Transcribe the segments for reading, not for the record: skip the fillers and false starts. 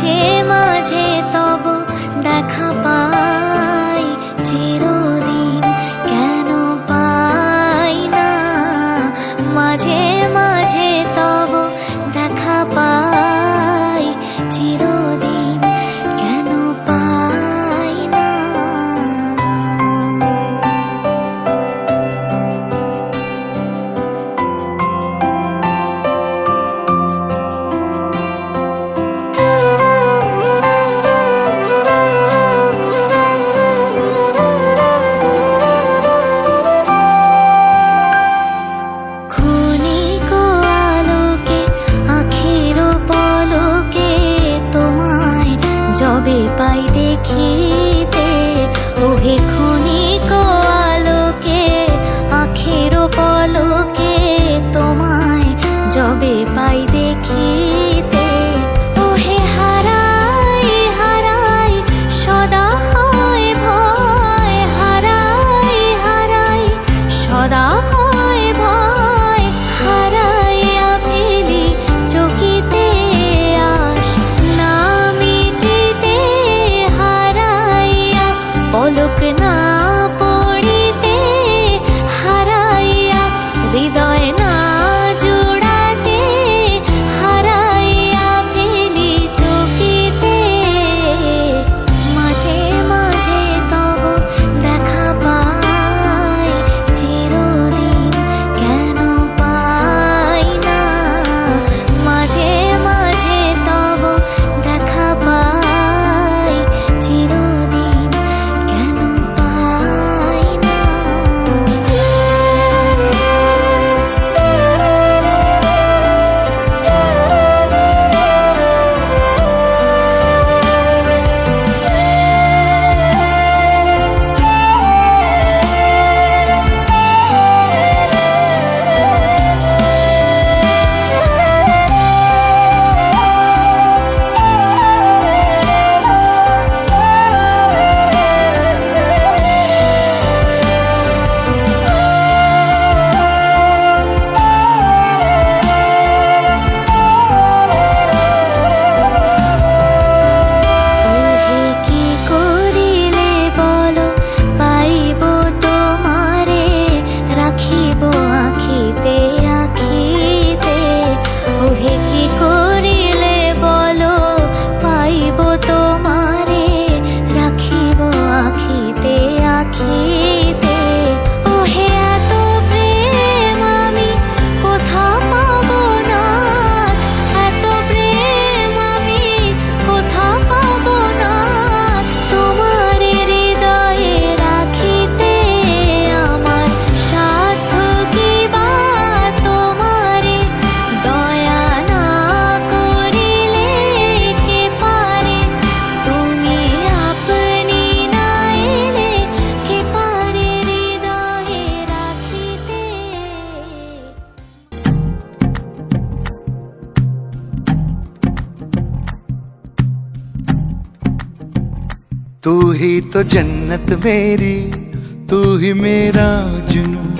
মাঝে মাঝে তব দেখা পাই, চিরদিন কেন পাই না। মাঝে মাঝে তব দেখা পাই, চিরদিন কেন পাই না। যবে পাই দেখিতে, ওহে ক্ষণিক আলোকে আখের পলকে তোমায় যবে পাই দেখিতে। ওহে হারাই হারাই সদা হয় ভয়, হারাই হারাই সদা হয় ভয়। হারাইয়া ফেলি চকিতে আস না মিটিতে, হারাইয়া পলক না পড়িতে, হারাইয়া হৃদয় না জোড়াতে, হারাইয়া ফেলি চকিতে। মাঝে মাঝে তব দেখা পাই, চিরদিন কেন পাই না। মাঝে মাঝে তব দেখা পাই, চিরদিন কেন পাই না। तू ही तो जन्नत मेरी, तू ही मेरा जुनून,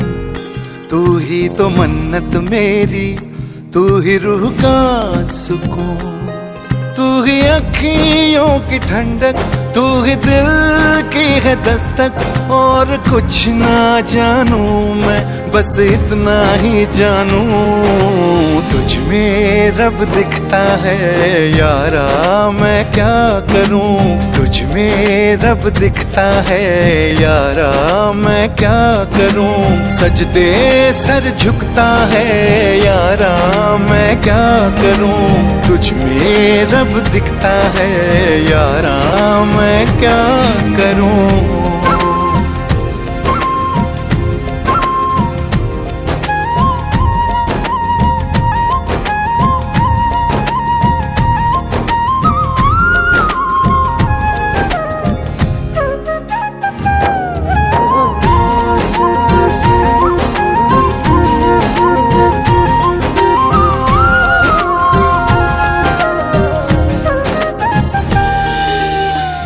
तू ही तो मन्नत मेरी, तू ही रूह का सुकून। तू ही अखियों की ठंडक, तू ही दिल की है दस्तक। और कुछ ना जानूं मैं, बस इतना ही जानूं, तुझ में रब दिखता है यारा, मैं क्या करूं। तुझ में रब दिखता है यारा, मैं क्या करूं। सजदे सर झुकता है यारा, मैं क्या करूं। तुझ में रब दिखता है यारा, मैं क्या करूं।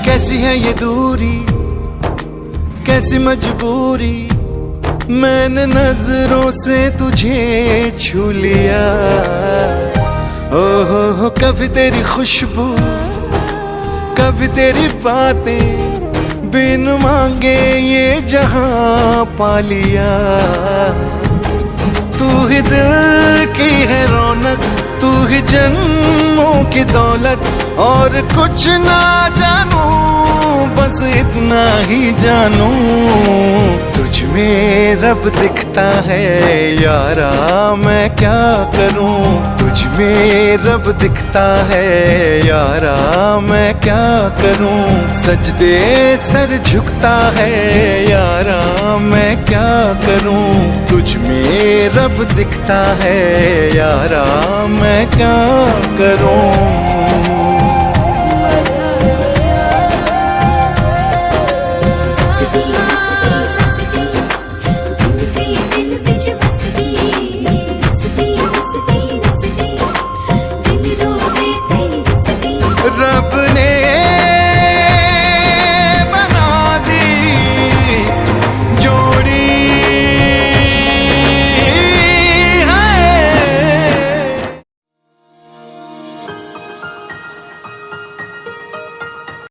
कैसी है ये दूरी, कैसी मजबूरी, मैंने नजरों से तुझे छू लिया। ओ हो कभी तेरी खुशबू कभी तेरी बातें बिन मांगे ये जहां पा लिया। तू ही दिल की है रौनक, तू ही जन्मों की दौलत, और कुछ ना जानू बस इतना ही जानू, तुझ में रब दिखता है यारा मैं क्या करूं। तुझ में रब दिखता है यारा मैं क्या करूं। सजदे सर झुकता है यारा मैं क्या करूं। तुझ में रब दिखता है यारा मैं क्या करूं।